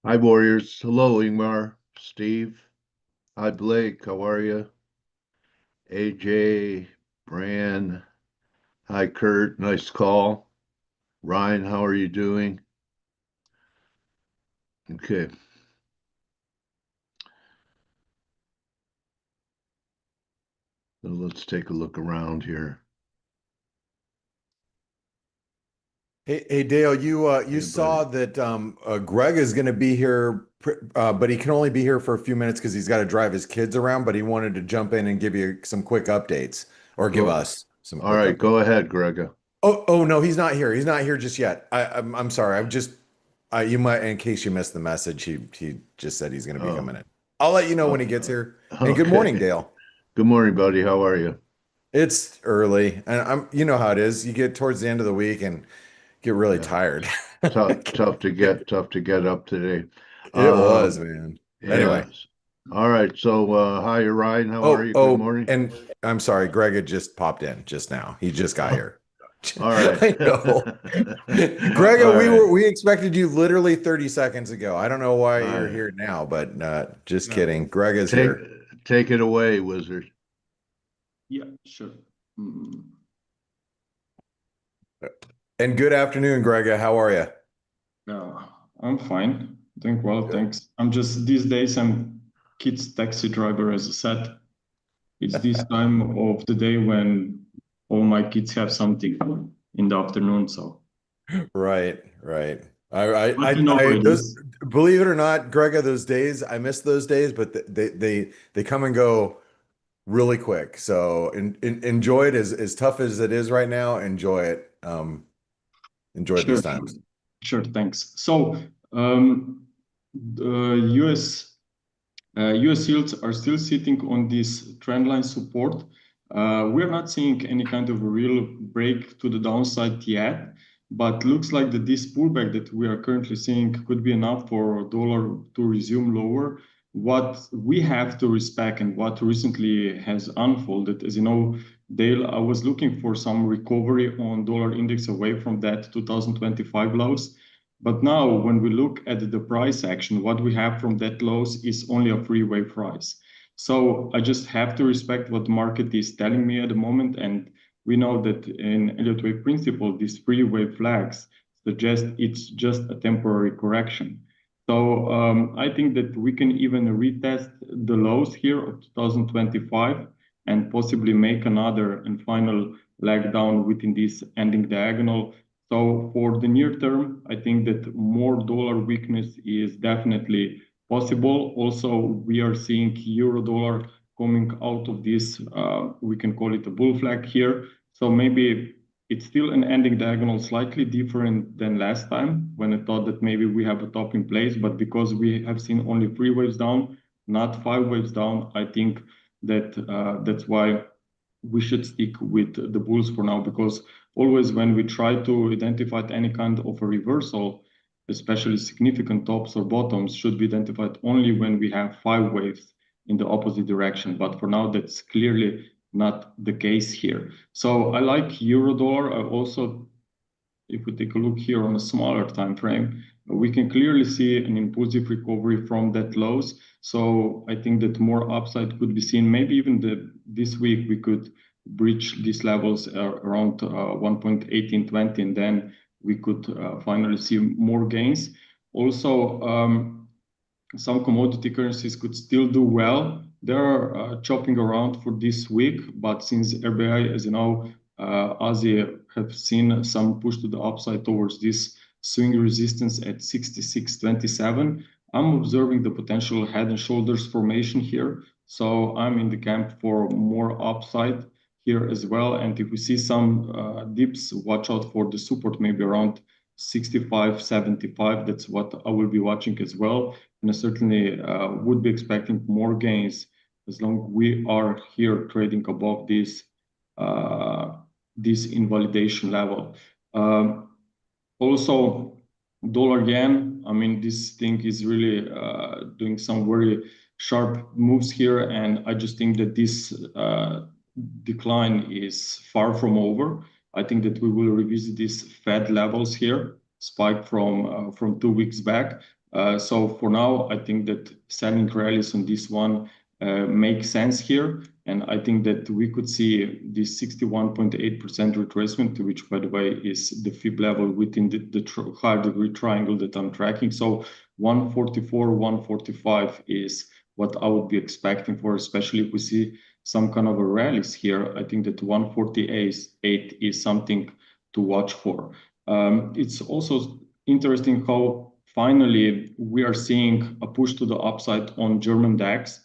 Hi, Warriors. Hello, Ingmar, Steve. Hi, Blake. How are you? AJ, Bran. Hi, Kurt. Nice call. Ryan, how are you doing? Okay, so let's take a look around here. Hey Dale, you Anybody? saw that Greg is going to be here, but he can only be here for a few minutes because he's got to drive his kids around. But he wanted to jump in and give you some quick updates, or give Go. us some All quick right, updates. go ahead, Grega. Oh no, he's not here. He's not here just yet. I'm sorry. I'm just you might, in case you missed the message, he just said he's going to be Oh, coming in. I'll let you know uh, when he gets here. And good morning, okay. Dale. Good morning, buddy. How are you? It's early, and you know how it is. You get towards the end of the week and get really Yeah, tired. tough to get up today. It was, Um, man. Anyway. yes. All right. So, hi, Ryan. How are you? Good morning. And I'm sorry, Greg had just popped in just now. He just got Oh, here. all right. I know. All Greg, right. we expected you literally 30 seconds ago. I don't know why All you're right. here now, but just No. kidding. Greg is Take here. take it away, Wizard. Yeah, sure. Mm, And good afternoon, Greg. How are you? yeah, I'm fine. Doing well, Good. thanks. I'm just these days I'm kids taxi driver, as I said. It's this time of the day when all my kids have something in the afternoon. So, Right, right. but you know how it those, is. believe it or not, Greg, those days, I miss those days, but they come and go really quick. So enjoy it as tough as it is right now. Enjoy it. Enjoy Sure, these times. sure. Thanks. So, um, the US yields are still sitting on this trendline support. We're not seeing any kind of a real break to the downside yet, but looks like that this pullback that we are currently seeing could be enough for dollar to resume lower. What we have to respect and what recently has unfolded, as you know, Dale, I was looking for some recovery on dollar index away from that 2025 lows. But now, when we look at the price action, what we have from that lows is only a three-way price. So I just have to respect what the market is telling me at the moment. And we know that in Elliott wave principle, these three-way flags suggest it's just a temporary correction. So I think that we can even retest the lows here of 2025 and possibly make another and final leg down within this ending diagonal. So for the near term, I think that more dollar weakness is definitely possible. Also, we are seeing euro dollar coming out of this, we can call it a bull flag here. So maybe it's still an ending diagonal slightly different than last time when I thought that maybe we have a top in place, but because we have seen only three waves down, not five waves down, I think that that's why we should stick with the bulls for now, because always when we try to identify any kind of a reversal, especially significant tops or bottoms, should be identified only when we have five waves in the opposite direction. But for now, that's clearly not the case here. So I like euro dollar. I also, if we take a look here on a smaller time frame, we can clearly see an impulsive recovery from that lows. So I think that more upside could be seen. Maybe even this week we could breach these levels around 1.1820, and then we could finally see more gains. Also, some commodity currencies could still do well. They're chopping around for this week, but since RBI, as you know, Aussie have seen some push to the upside towards this swing resistance at 66.27. I'm observing the potential head and shoulders formation here. So I'm in the camp for more upside here as well. And if we see some dips, watch out for the support, maybe around 65.75. That's what I will be watching as well. And I certainly would be expecting more gains as long as we are here trading above this invalidation level. Also, dollar yen. I mean, this thing is really doing some very sharp moves here, and I just think that this decline is far from over. I think that we will revisit these Fed levels here, spike from 2 weeks back. So for now, I think that selling rallies on this one makes sense here. And I think that we could see this 61.8% retracement, which, by the way, is the fib level within the higher degree triangle that I'm tracking. So 144, 145 is what I would be expecting for, especially if we see some kind of a rallies here. I think that 148 is something to watch for. It's also interesting how finally we are seeing a push to the upside on German DAX.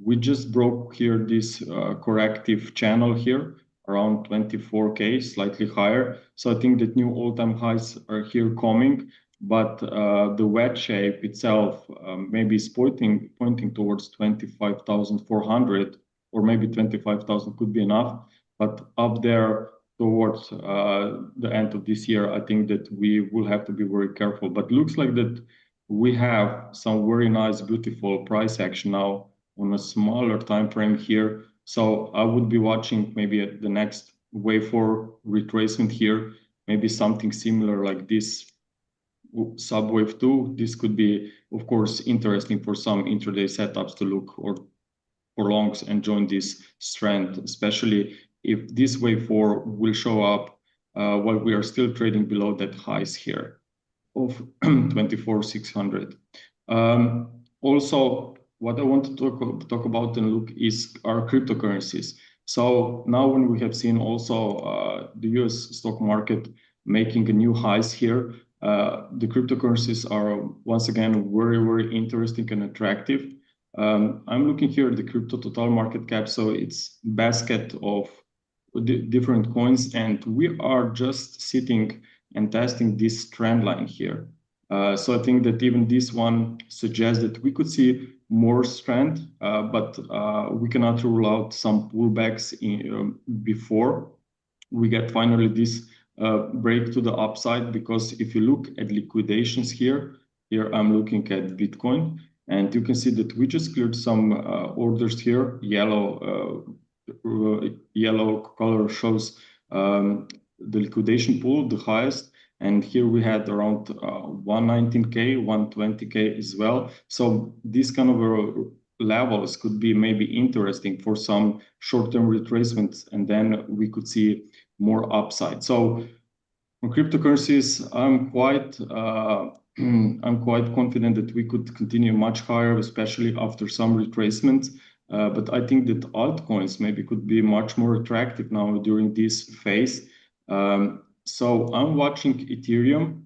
We just broke here this corrective channel here around 24K, slightly higher. So I think that new all-time highs are here coming, but the wedge shape itself maybe is pointing towards 25,400, or maybe 25,000 could be enough. But up there towards the end of this year, I think that we will have to be very careful. But looks like that we have some very nice, beautiful price action now on a smaller time frame here. So I would be watching maybe at the next wave for retracement here, maybe something similar like this subwave 2. This could be, of course, interesting for some intraday setups to look or for longs and join this strength, especially if this wave 4 will show up while we are still trading below that highs here of 24,600. Also, what I want to talk about and look is our cryptocurrencies. So now when we have seen also the US stock market making a new highs here, the cryptocurrencies are once again very, very interesting and attractive. I'm looking here at the crypto total market cap. So it's basket of different coins, and we are just sitting and testing this trend line here. So I think that even this one suggests that we could see more strength, but we cannot rule out some pullbacks before we get finally this break to the upside. Because if you look at liquidations here I'm looking at Bitcoin, and you can see that we just cleared some orders here. Yellow color shows the liquidation pool, the highest. And here we had around 119K, 120K as well. So these kind of levels could be maybe interesting for some short-term retracements, and then we could see more upside. So on cryptocurrencies, I'm quite confident that we could continue much higher, especially after some retracements. But I think that altcoins maybe could be much more attractive now during this phase. So I'm watching Ethereum.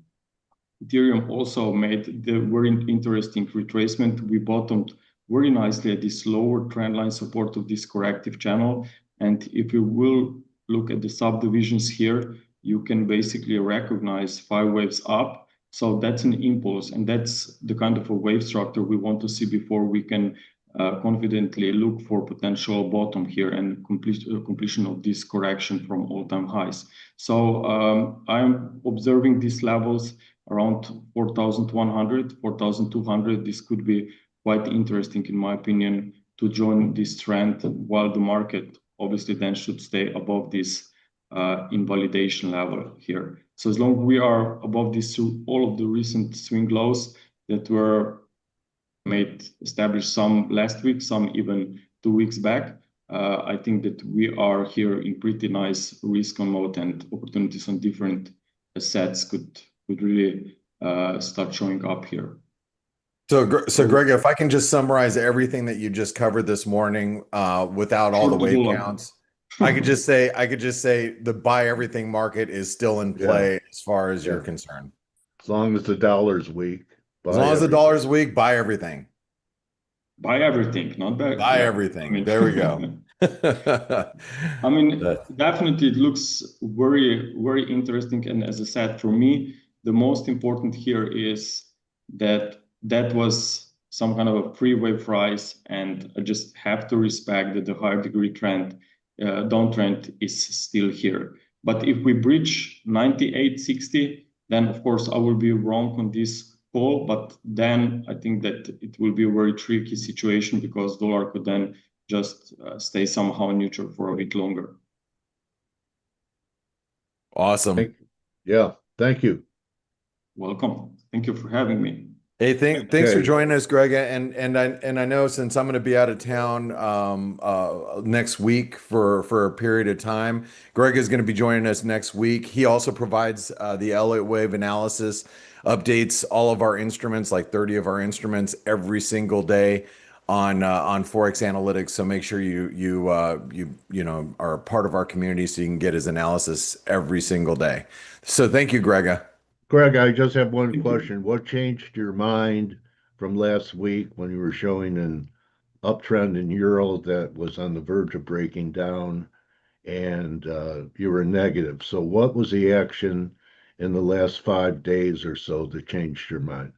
Ethereum also made the very interesting retracement. We bottomed very nicely at this lower trend line support of this corrective channel. And if you will look at the subdivisions here, you can basically recognize 5 waves up. So that's an impulse, and that's the kind of a wave structure we want to see before we can confidently look for potential bottom here and completion of this correction from all-time highs. So I'm observing these levels around 4,100, 4,200. This could be quite interesting, in my opinion, to join this trend, while the market obviously then should stay above this invalidation level here. So as long as we are above this, all of the recent swing lows that were established, some last week, some even 2 weeks back, I think that we are here in pretty nice risk on mode, and opportunities on different assets could really start showing up here. So Greg, if I can just summarize everything that you just covered this morning, without all the wave counts, I could just say the buy everything market is still in play as far as you're concerned. As long as the dollar's weak. As long as the dollar's weak, buy everything. Buy everything, not buy everything. I mean, there we go. I mean, definitely it looks very, very interesting. And as I said, for me, the most important here is that was some kind of a pre-wave rise, and I just have to respect that the higher degree trend, downtrend is still here. But if we breach 98.60, then of course I will be wrong on this call, but then I think that it will be a very tricky situation, because dollar could then just stay somehow neutral for a bit longer. Awesome. Yeah, thank you. Welcome. Thank you for having me. Hey, thanks for Okay. joining us, Grega. And I know since I'm going to be out of town next week for a period of time, Greg is going to be joining us next week. He also provides the Elliott wave analysis, updates all of our instruments, like 30 of our instruments every single day on ForexAnalytix. So make sure you are a part of our community so you can get his analysis every single day. So thank you, Grega. Greg, I just have one Thank you. question. What changed your mind from last week when you were showing an uptrend in Euro that was on the verge of breaking down and you were negative? So what was the action in the last 5 days or so that changed your mind?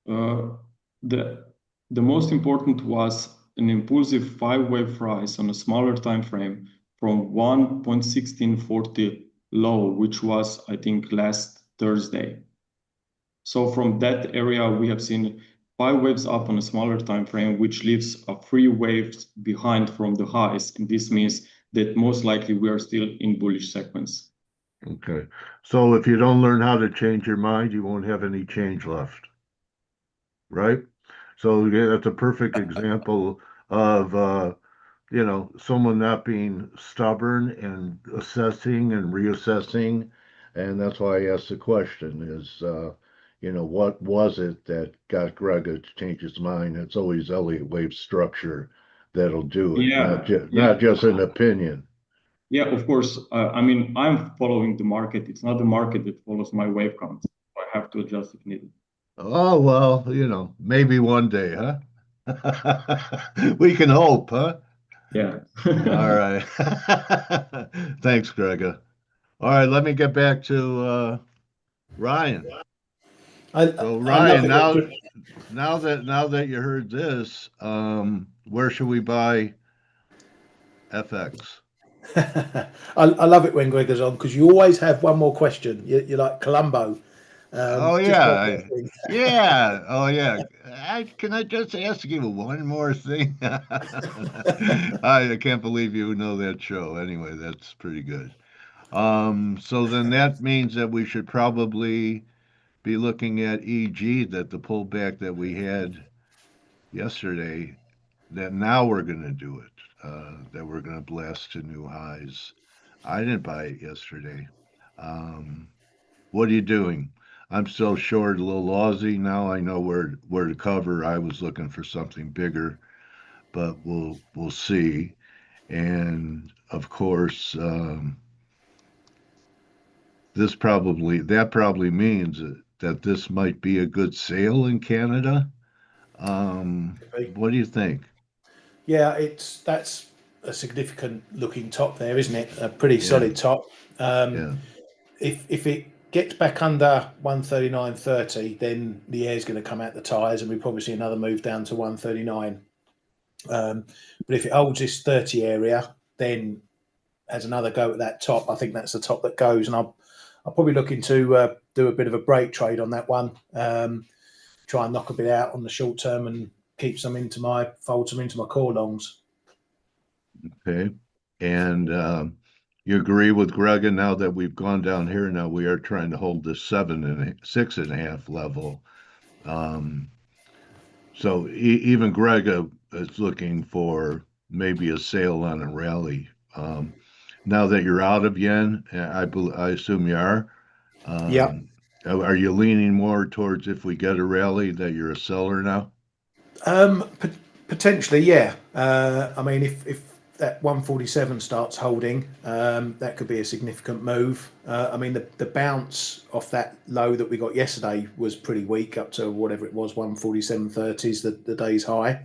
Uh, the the most important was an impulsive five-wave rise on a smaller time frame from 1.1640 low, which was, I think, last Thursday. So from that area, we have seen five waves up on a smaller time frame, which leaves a three waves behind from the highs. And this means that most likely we are still in bullish sequence. Okay. So if you don't learn how to change your mind, you won't have any change left, right? So yeah, that's a perfect example of someone not being stubborn and assessing and reassessing. And that's why I asked the question is, what was it that got Grega to change his mind? It's always Elliott wave structure that'll do it, not Yeah, just yeah, not just an opinion. yeah, of course. I mean, I'm following the market. It's not the market that follows my wave count. I have to adjust if needed. Oh, well, maybe one day, huh? We can hope, huh? Yeah. All right. Thanks, Grega. All right, let me get back to Ryan. So I love Ryan, it when now that you heard this, where should we buy FX? I love it when Greg goes on because you always have one more question. You're like Columbo. Oh Just yeah, one more thing. yeah, oh yeah. Can I just ask you one more thing? I can't believe you know that show. Anyway, that's pretty good. So then that means that we should probably be looking at EG, that the pullback that we had yesterday, that now we're going to do it, that we're going to blast to new highs. I didn't buy it yesterday. Um, what are you doing? I'm still short a little Aussie. Now I know where to cover. I was looking for something bigger, but we'll see. And of course, that probably means that this might be a good sale in Canada. What do you think? Yeah, that's a significant looking top there, isn't it? A pretty Yeah, solid top. Um, yeah. if it gets back under 139.30, then the air's going to come out the tyres, and we probably see another move down to 139. But if it holds this 30 area, then has another go at that top. I think that's the top that goes, and I'll probably looking to do a bit of a break trade on that one. Try and knock a bit out on the short term and fold some into my core longs. Okay. And you agree with Grega now that we've gone down here. Now we are trying to hold this 6.5 level. Um, so even Grega is looking for maybe a sale on a rally. Now that you're out of yen, I assume you are. Yeah. Um, are you leaning more towards if we get a rally that you're a seller now? Um, Potentially, yeah. I mean, if that 147 starts holding, that could be a significant move. I mean, the bounce off that low that we got yesterday was pretty weak, up to whatever it was, 147.30s, the day's high.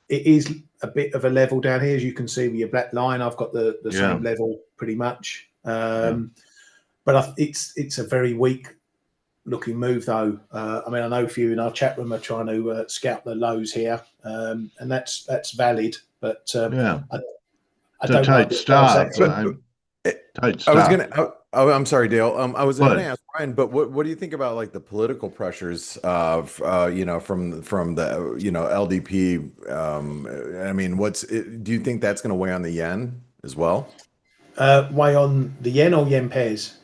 It is a bit of a level down here, as you can see with your black line. I've got the Yeah, same level pretty much. yeah. But it's a very weak looking move though. I mean, I know a few in our chat room are trying to scout the lows here, and that's valid. But Yeah. I, I It's a don't know tight if that's stop. actually. I'm tight I was stop. gonna. I'm sorry, Dale. I was gonna But ask Ryan, but what do you think about like the political pressures of from the LDP? I mean, do you think that's gonna weigh on the yen as well? Weigh on the yen or yen pairs,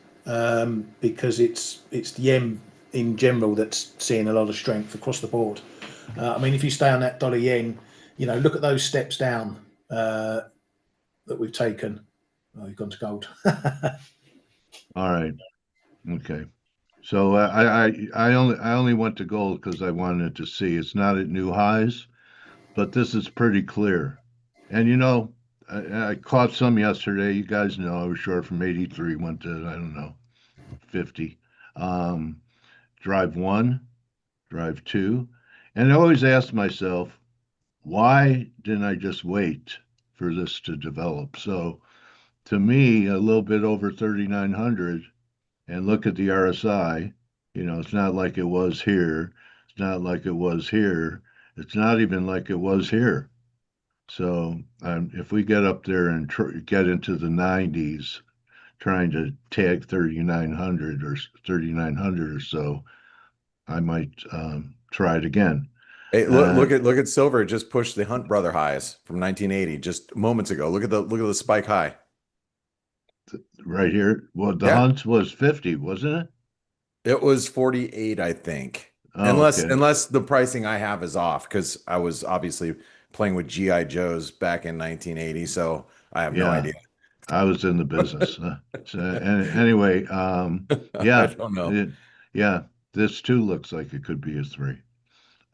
because it's the yen. in general that's seeing a lot of strength across the board. I mean, if you stay on that dollar yen, you know, look at those steps down that we've taken. Oh, you've gone to gold. All right. Okay. So I only went to gold because I wanted to see. It's not at new highs, but this is pretty clear. And you know, I caught some yesterday. You guys know I was short from 83, went to, I don't know, 50. Um, drive one, drive two. And I always ask myself, why didn't I just wait for this to develop? So to me, a little bit over 3,900, and look at the RSI, you know, it's not like it was here. It's not like it was here. It's not even like it was here. So if we get up there and get into the 90s, trying to tag 3,900 or 3,900 or so, I might try it again. Hey, look at silver. It just pushed the Hunt brother highs from 1980 just moments ago. Look at the spike high. Right here. Well, the Yeah. Hunt was 50, wasn't it? It was 48, I think. Oh, okay. Unless the pricing I have is off, because I was obviously playing with GI Joes back in 1980, so I have no Yeah. idea. I was in the business. So anyway, I yeah, don't know. yeah, this too looks like it could be a three.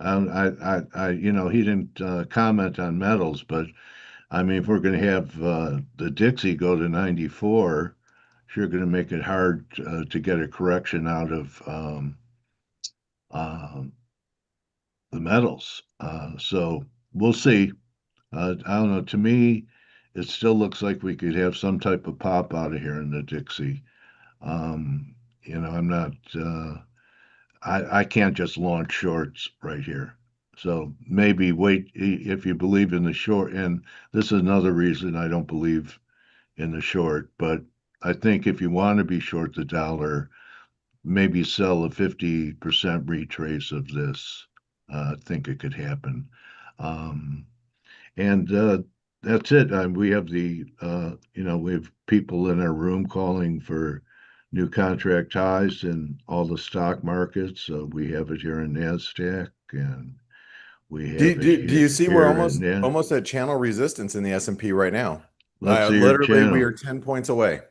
You know, he didn't comment on metals, but I mean, if we're going to have the Dixie go to 94, sure going to make it hard to get a correction out of um, the metals. So we'll see. I don't know. To me, it still looks like we could have some type of pop out of here in the Dixie. You know, I'm not. I can't just launch shorts right here. So maybe wait if you believe in the short. And this is another reason I don't believe in the short. But I think if you want to be short the dollar, maybe sell a 50% retrace of this. I think it could happen. Um, and that's it. We have you know, we have people in our room calling for new contract highs in all the stock markets. We have it here in NASDAQ, and we have it Do you see we're here in almost at channel resistance in the S&P right now? let's see your Literally, we channel. are 10 points away.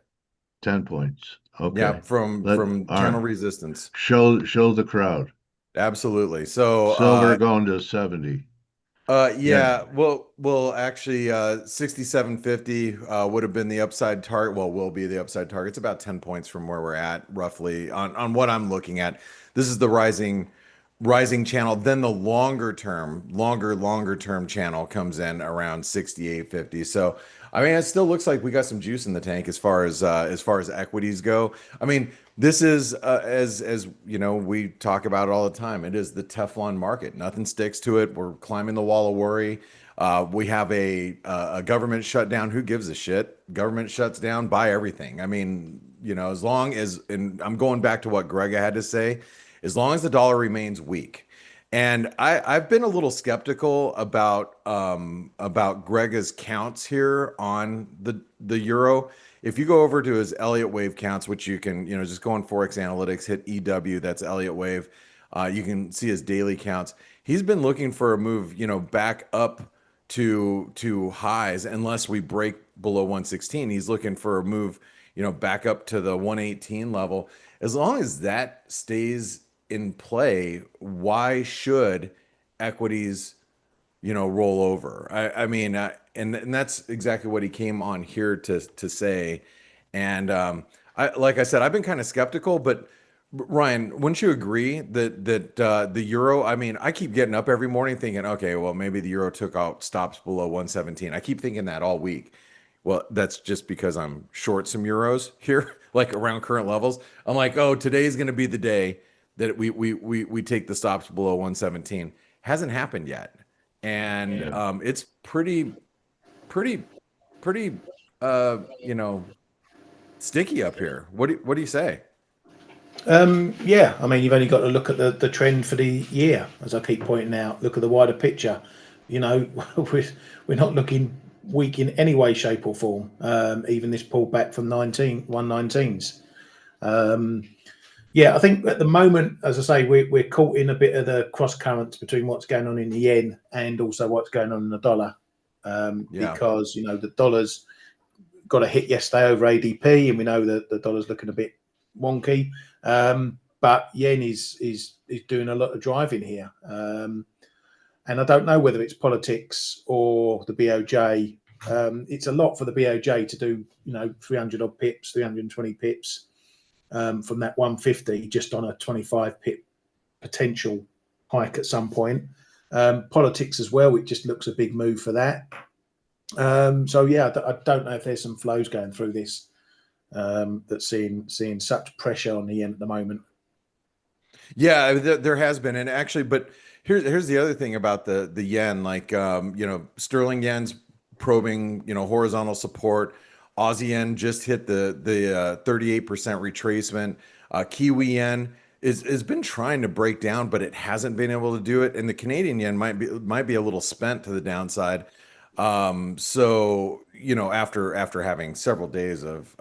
10 points. Yeah, Okay. from All channel right. resistance. Show the crowd. Absolutely. So Silver going to 70. Yeah. yeah, well actually 6750 would have been the upside target. Well, will be the upside target. It's about 10 points from where we're at roughly on what I'm looking at. This is the rising channel. Then the longer term channel comes in around 6850. So I mean, it still looks like we got some juice in the tank as far as equities go. I mean, this is as you know, we talk about it all the time. It is the Teflon market. Nothing sticks to it. We're climbing the wall of worry. We have a government shutdown. Who gives a shit? Government shuts down, buy everything. I mean, you know, as long as, and I'm going back to what Grega had to say, as long as the dollar remains weak. And I've been a little skeptical about Grega's counts here on the euro. If you go over to his Elliott wave counts, which you can, you know, just go on Forex Analytix, hit EW, that's Elliott wave. You can see his daily counts. He's been looking for a move, you know, back up to highs unless we break below 116. He's looking for a move, you know, back up to the 118 level. As long as that stays in play, why should equities, you know, roll over? I mean, and that's exactly what he came on here to say. And like I said, I've been kind of skeptical, but Ryan, wouldn't you agree that the euro? I mean, I keep getting up every morning thinking, okay, well, maybe the euro took out stops below 117. I keep thinking that all week. Well, that's just because I'm short some euros here, like around current levels. I'm like, oh, today's going to be the day that we take the stops below 117. Hasn't happened yet, and Yeah. it's pretty pretty you know, sticky up here. What do you say? Yeah, I mean, you've only got to look at the trend for the year, as I keep pointing out. Look at the wider picture. You know, we're not looking weak in any way, shape, or form. Even this pullback from 119s. Yeah, I think at the moment, as I say, we're caught in a bit of the cross currents between what's going on in the yen and also what's going on in the dollar, because the dollar's got a hit yesterday over ADP, and we know that the dollar's looking a bit wonky. But yen is doing a lot of driving here, and I don't know whether it's politics or the BOJ. It's a lot for the BOJ to do, 300 odd pips, 320 pips. From that 150 just on a 25 pip potential hike at some point. Politics as well, it just looks a big move for that. So yeah, I don't know if there's some flows going through this that's seeing such pressure on the yen at the moment. Yeah, there has been, and actually, but here's the other thing about the yen, like sterling yen's probing horizontal support. Aussie yen just hit the 38% retracement. Kiwi yen has been trying to break down, but it hasn't been able to do it. And the Canadian yen might be a little spent to the downside. So after having several days of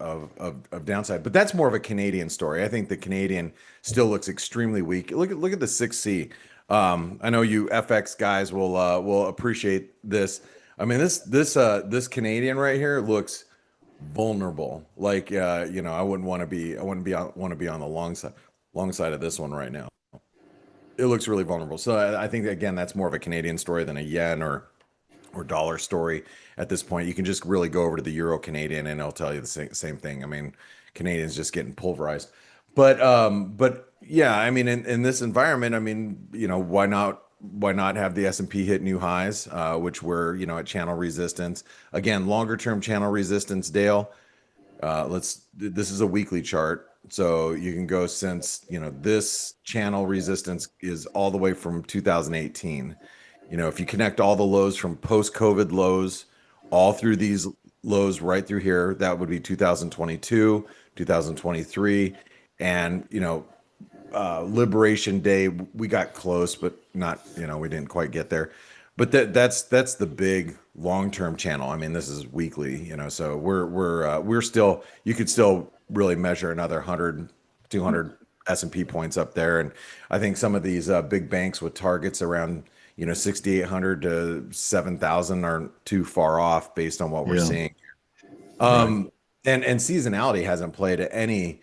downside, but that's more of a Canadian story. I think the Canadian still looks extremely weak. Look at the 6C. I know you FX guys will appreciate this. I mean, this Canadian right here looks vulnerable. Like I wouldn't want to be on the long side of this one right now. It looks really vulnerable. So I think again that's more of a Canadian story than a yen or dollar story at this point. You can just really go over to the Euro Canadian and it'll tell you the same thing. I mean, Canadians just getting pulverized. But yeah, I mean, in this environment, I mean, why not have the S&P hit new highs, which were, at channel resistance. Again, longer term channel resistance, Dale. This is a weekly chart. So you can go since, this channel resistance is all the way from 2018. If you connect all the lows from post-COVID lows, all through these lows right through here, that would be 2022, 2023. And, Liberation Day, we got close, but not, we didn't quite get there. But that's the big long-term channel. I mean, this is weekly, so we're still, you could still really measure another 100, 200 S&P points up there. And I think some of these big banks with targets around 6,800 to 7,000 aren't too far off based on what we're seeing. And seasonality hasn't played any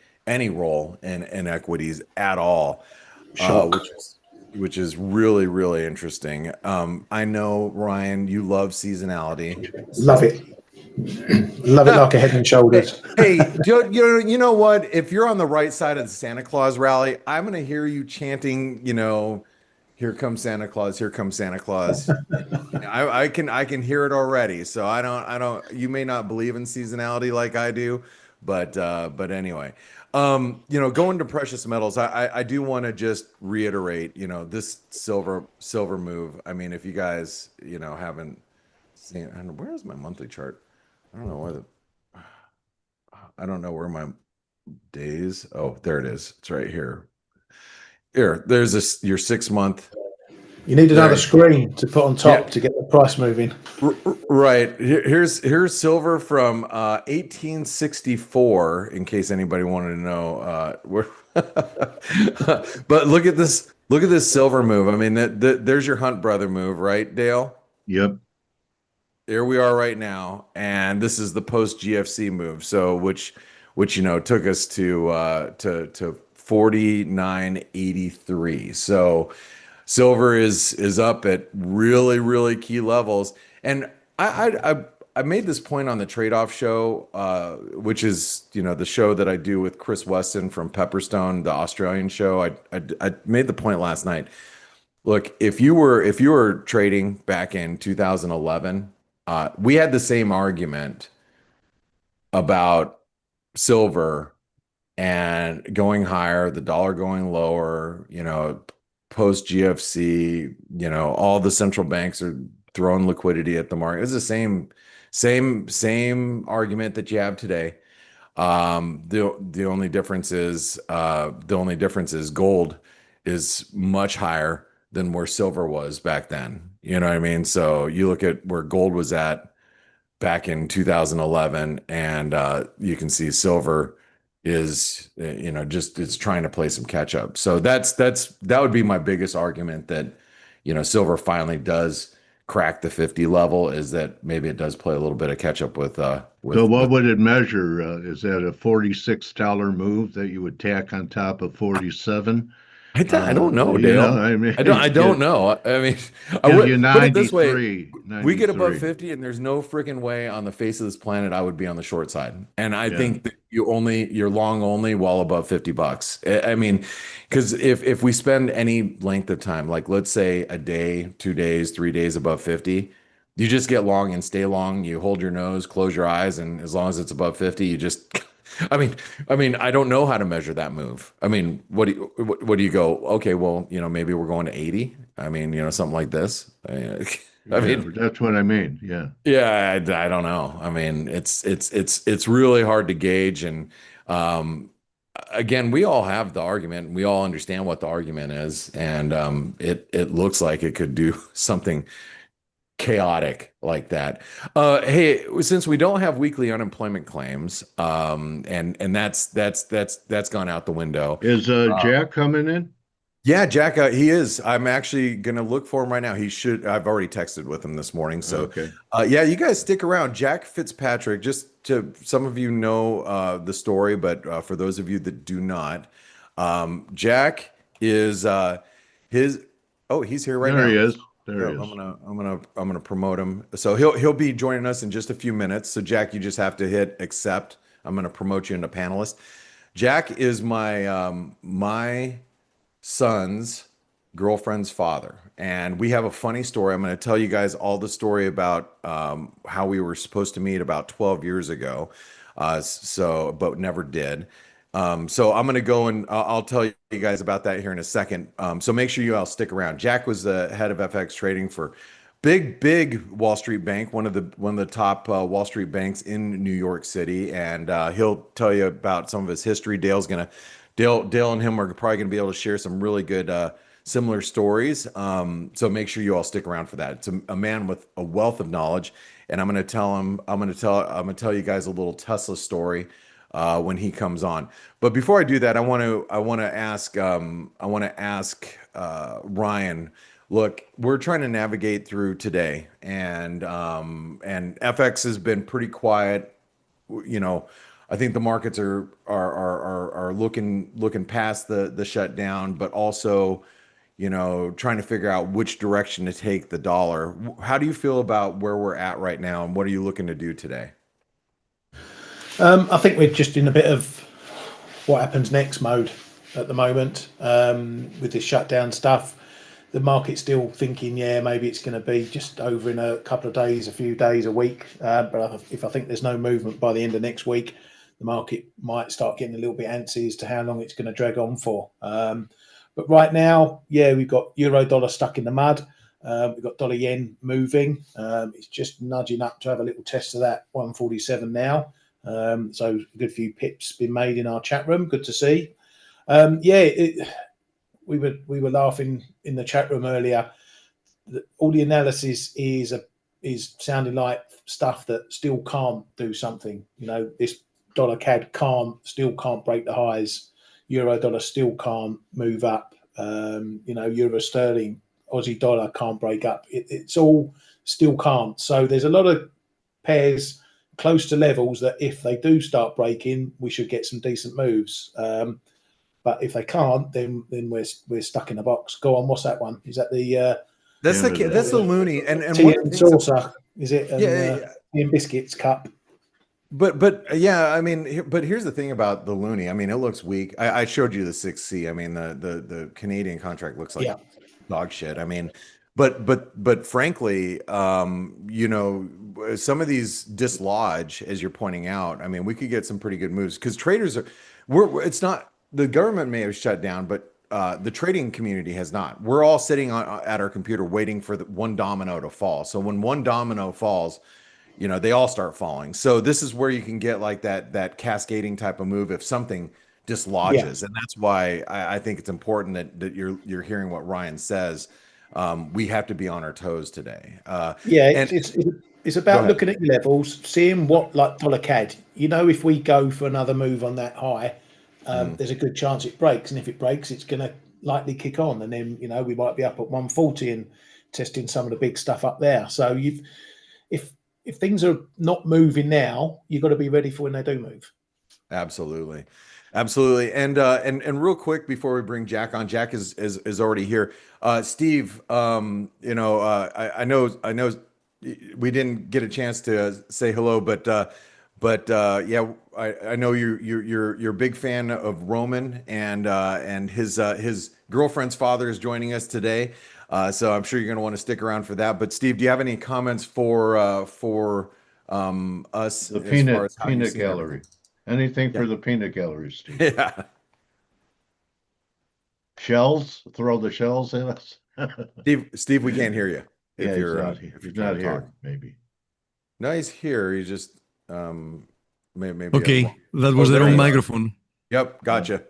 role in equities at all, which is really, really interesting. I know, Ryan, you love seasonality. Love it. Love it like a head and shoulders. Hey, you know what? If you're on the right side of the Santa Claus rally, I'm going to hear you chanting, here comes Santa Claus, here comes Santa Claus. I can hear it already. So I don't, you may not believe in seasonality like I do, but anyway, going to precious metals, I do want to just reiterate, this silver move. I mean, if you guys, haven't seen, where's my monthly chart? I don't know where my days. Oh, there it is. It's right here. There's your 6 month. You need another screen to put on top to get the price moving. Right. Here's silver from 1864, in case anybody wanted to know where. But look at this silver move. I mean, there's your Hunt brother move, right, Dale? Yep. There we are right now, and this is the post GFC move. So which took us to 49.83. So silver is up at really, really key levels. And I made this point on the Trade-Off Show, which is, the show that I do with Chris Weston from Pepperstone, the Australian show. I made the point last night. Look, if you were trading back in 2011, we had the same argument about silver and going higher, the dollar going lower, post GFC, all the central banks are throwing liquidity at the market. It's the same argument that you have today. The only difference is gold is much higher than where silver was back then. You know what I mean? So you look at where gold was at back in 2011, and you can see silver is, just it's trying to play some catch up. So that would be my biggest argument that, silver finally does crack the 50 level, is that maybe it does play a little bit of catch up with So what with would it measure? Is that a $46 move that you would tack on top of 47? I don't know, Dale. I mean, I don't know. I mean, I gives would you put it this way. 93, We get above 93. 50 and there's no freaking way on the face of this planet I would be on the short side. And I Yeah. think that you're long only while above $50. I mean, because if we spend any length of time, like let's say a day, 2 days, 3 days above 50, you just get long and stay long. You hold your nose, close your eyes, and as long as it's above 50, you just I don't know how to measure that move. I mean, what do you go? Okay, well, maybe we're going to 80. I mean, something like this. I mean, That's what I mean. Yeah. yeah, I don't know. I mean, it's really hard to gauge. And again, we all have the argument. We all understand what the argument is, and it looks like it could do something chaotic like that. Hey, since we don't have weekly unemployment claims, and that's gone out the window. Is Jack coming in? Yeah, Jack, he is. I'm actually gonna look for him right now. He should. I've already texted with him this morning. So, Okay. yeah, you guys stick around. Jack Fitzpatrick. Just to some of you know the story, but for those of you that do not, Jack is his. Oh, he's here right There now. he is. So There he is. I'm gonna promote him. So he'll be joining us in just a few minutes. So Jack, you just have to hit accept. I'm gonna promote you into panelist. Jack is my son's girlfriend's father, and we have a funny story. I'm going to tell you guys all the story about how we were supposed to meet about 12 years ago, but never did. So I'm going to go and I'll tell you guys about that here in a second. So make sure you all stick around. Jack was the head of FX trading for big Wall Street bank, one of the top Wall Street banks in New York City, and he'll tell you about some of his history. Dale and him are probably going to be able to share some really good similar stories. So make sure you all stick around for that. It's a man with a wealth of knowledge, and I'm going to tell you guys a little Tesla story when he comes on. But before I do that, I want to ask Ryan. Look, we're trying to navigate through today, and FX has been pretty quiet. I think the markets are looking past the shutdown, but also, trying to figure out which direction to take the dollar. How do you feel about where we're at right now, and what are you looking to do today? I think we're just in a bit of what happens next mode at the moment with this shutdown stuff. The market's still thinking, yeah, maybe it's going to be just over in a couple of days, a few days, a week. But if I think there's no movement by the end of next week, the market might start getting a little bit antsy as to how long it's going to drag on for. But right now, yeah, we've got euro dollar stuck in the mud. We've got dollar yen moving. It's just nudging up to have a little test of that 147 now. So a good few pips been made in our chat room. Good to see. We were laughing in the chat room earlier. All the analysis is sounding like stuff that still can't do something. This dollar CAD still can't break the highs. Euro dollar still can't move up. Euro sterling, Aussie dollar can't break up. It's all still can't. So there's a lot of pairs close to levels that if they do start breaking, we should get some decent moves. But if they can't, then we're stuck in a box. Go on, what's that one? Is that the that's the loony and tea and saucer? Is it? Tea and biscuits cup. But yeah, I mean, but here's the thing about the loony. I mean, it looks weak. I showed you the 6C. I mean, the Canadian contract looks like dog shit. I mean, but frankly, some of these dislodge, as you're pointing out. I mean, we could get some pretty good moves because traders are. It's not. The government may have shut down, but the trading community has not. We're all sitting at our computer waiting for the one domino to fall. So when one domino falls, they all start falling. So this is where you can get like that cascading type of move if something dislodges, and that's why I think it's important that you're hearing what Ryan says we have to be on our toes today. Yeah, And it's go about ahead. looking at your levels, seeing what, like dollar CAD. You know, if we go for another move on that high, there's a good chance it breaks, and if it breaks, it's going to likely kick on, and then we might be up at 140 and testing some of the big stuff up there. So if things are not moving now, you've got to be ready for when they do move. Absolutely. Absolutely. And real quick before we bring Jack on, Jack is already here. Steve, I know we didn't get a chance to say hello, but yeah, I know you're a big fan of Roman, and his girlfriend's father is joining us today. So I'm sure you're going to want to stick around for that. But Steve, do you have any comments for us The as far as how you peanut see gallery. everything? Anything for Yeah. the peanut gallery, Steve. Yeah. Shells? Throw the shells at us? Steve, we can't hear you Yeah, if he's you're not here. if you're He's trying not to here, talk. maybe. No, he's here. He's just maybe Okay, that oh, was the there wrong you are. microphone. Yep, gotcha.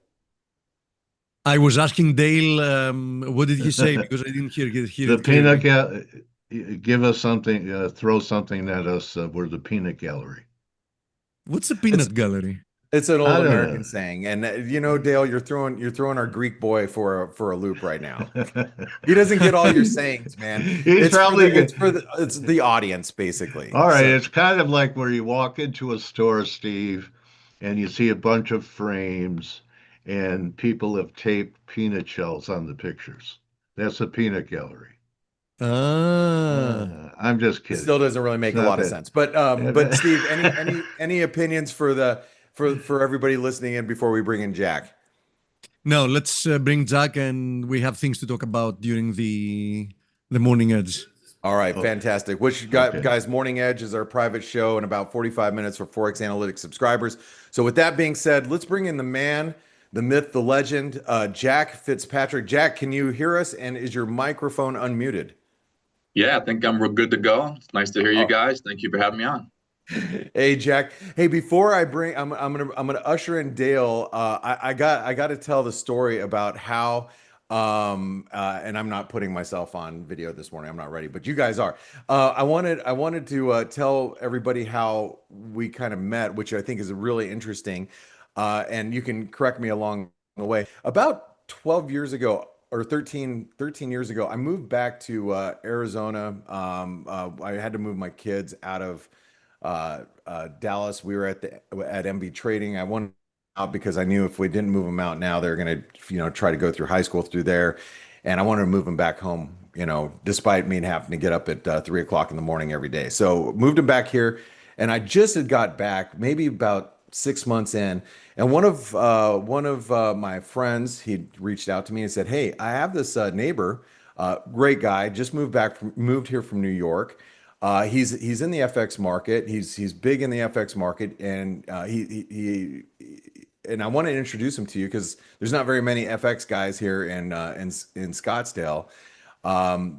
I was asking Dale, what did he say? Because I didn't hear The it clearly. give us something, throw something at us. We're the peanut gallery. What's a It's peanut gallery? it's an I old don't American know. saying, and Dale, you're throwing our Greek boy for a loop right now. He doesn't get all your sayings, man. He's probably It's the audience basically. all right. So It's kind of like where you walk into a store, Steve, and you see a bunch of frames, and people have taped peanut shells on the pictures. That's a peanut gallery. Ah, I'm just it still kidding. doesn't really It's make a not lot of that. sense. But Steve, any opinions for everybody listening in before we bring in Jack? no, let's bring Jack, and we have things to talk about during the morning edge. All right, Oh, fantastic. Which okay. guys, Morning Edge is our private show in about 45 minutes for Forex Analytics subscribers. So with that being said, let's bring in the man, the myth, the legend, Jack Fitzpatrick. Jack, can you hear us? And is your microphone unmuted? Yeah, I think we're good to go. It's nice to hear you Oh. guys. Thank you for having me on. Hey Jack. Hey, before I bring, I'm gonna usher in Dale. I got to tell the story about how, and I'm not putting myself on video this morning. I'm not ready, but you guys are. I wanted to tell everybody how we kind of met, which I think is really interesting. And you can correct me along the way. About 12 years ago, or 13 years ago, I moved back to Arizona. I had to move my kids out of Dallas. We were at MB Trading. I wanted out because I knew if we didn't move them out now, they're going to try to go through high school through there, and I wanted to move them back home. Despite me having to get up at 3 o'clock in the morning every day. So moved them back here, and I just had got back maybe about 6 months in, and one of my friends, he reached out to me and said, "Hey, I have this neighbor, great guy, just moved here from New York. He's in the FX market. He's big in the FX market, and and I want to introduce him to you because there's not very many FX guys here in Scottsdale.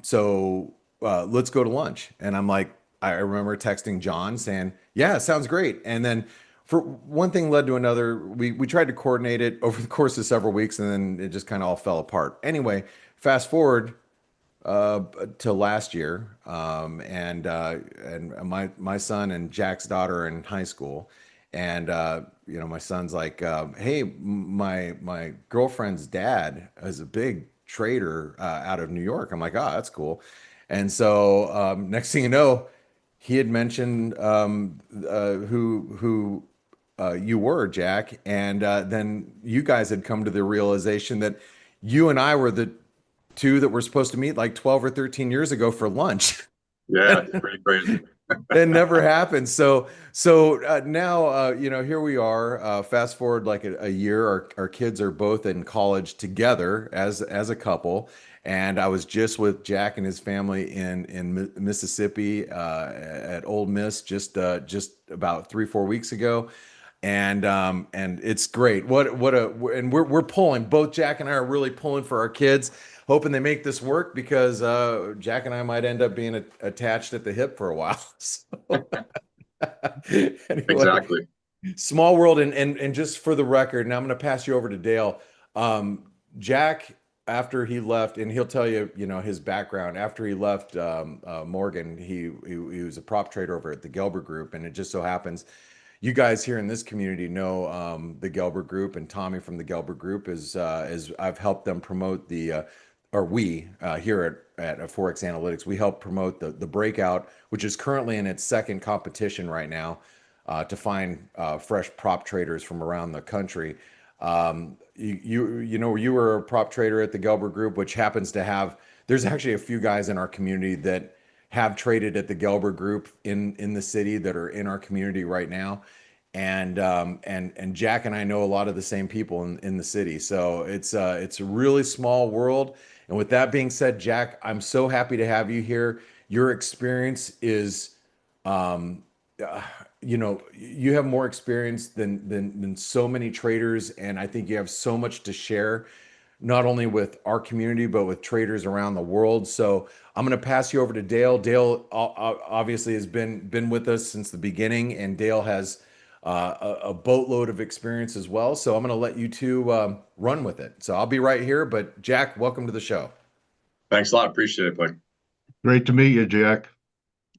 So let's go to lunch." And I'm like, I remember texting John saying, "Yeah, sounds great." And then for one thing led to another. We tried to coordinate it over the course of several weeks, and then it just kind of all fell apart. Anyway, fast forward to last year, and my son and Jack's daughter are in high school, and my son's like, "Hey, my girlfriend's dad is a big trader out of New York." I'm like, "Oh, that's cool." And so next thing you know, he had mentioned who you were, Jack, and then you guys had come to the realization that you and I were the two that were supposed to meet like 12 or 13 years ago for lunch. Yeah, it's pretty crazy. It never happened. So now, here we are. Fast forward like a year. Our kids are both in college together as a couple. And I was just with Jack and his family in Mississippi at Ole Miss just about 3-4 weeks ago. And it's great. And we're pulling. Both Jack and I are really pulling for our kids, hoping they make this work because Jack and I might end up being attached at the hip for a while. So, anyway, Exactly. small world. And just for the record, now I'm going to pass you over to Dale. Jack after he left, and he'll tell you, his background. After he left Morgan, he was a prop trader over at the Gelber Group, and it just so happens you guys here in this community know the Gelber Group, and Tommy from the Gelber Group is I've helped them promote or we here at Forex Analytix, we help promote the breakout, which is currently in its second competition right now to find fresh prop traders from around the country. You were a prop trader at the Gelber Group, which happens to have. There's actually a few guys in our community that have traded at the Gelber Group in the city that are in our community right now, and Jack and I know a lot of the same people in the city. So it's a really small world. And with that being said, Jack, I'm so happy to have you here. Your experience is, you have more experience than so many traders, and I think you have so much to share, not only with our community but with traders around the world. So I'm going to pass you over to Dale. Dale obviously has been with us since the beginning, and Dale has a boatload of experience as well. So I'm going to let you two run with it. So I'll be right here. But Jack, welcome to the show. Thanks a lot. Appreciate it, Blake. Great to meet you, Jack.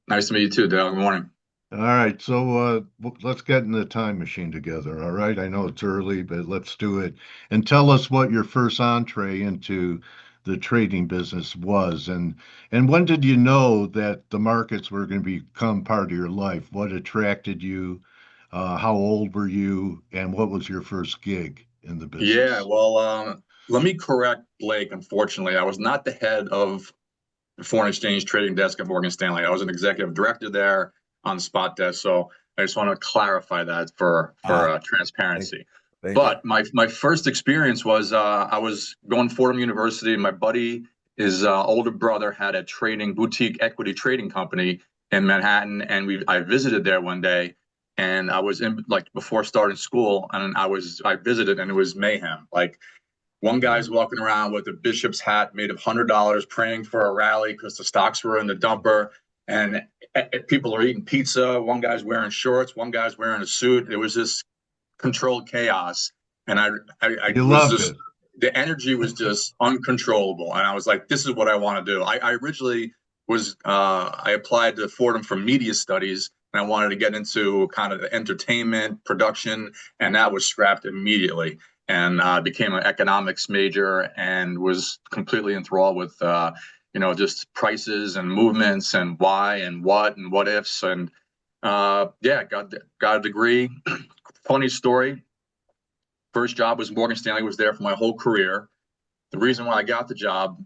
Nice to meet you too, Dale. Good morning. All right, so let's get in the time machine together, all right? I know it's early, but let's do it. And tell us what your first entree into the trading business was, and when did you know that the markets were going to become part of your life? What attracted you? How old were you? And what was your first gig in the business? Yeah, well, let me correct Blake. Unfortunately, I was not the head of the foreign exchange trading desk at Morgan Stanley. I was an executive director there on the spot desk. So I just want to clarify that for transparency. Thank But you. my first experience was I was going to Fordham University. My buddy, his older brother, had a boutique equity trading company in Manhattan, and I visited there one day, and I was in before starting school, and I visited, and it was mayhem. Like, one guy's walking around with a bishop's hat made of $100, praying for a rally because the stocks were in the dumper, and people are eating pizza. One guy's wearing shorts. One guy's wearing a suit. It was just controlled chaos, and I You was loved just it. the energy was just uncontrollable, and I was like, "This is what I want to do." I originally was I applied to Fordham for media studies, and I wanted to get into kind of the entertainment production, and that was scrapped immediately. And became an economics major and was completely enthralled with just prices and movements and why and what ifs, and got a degree. Funny story. First job was Morgan Stanley. Was there for my whole career. The reason why I got the job,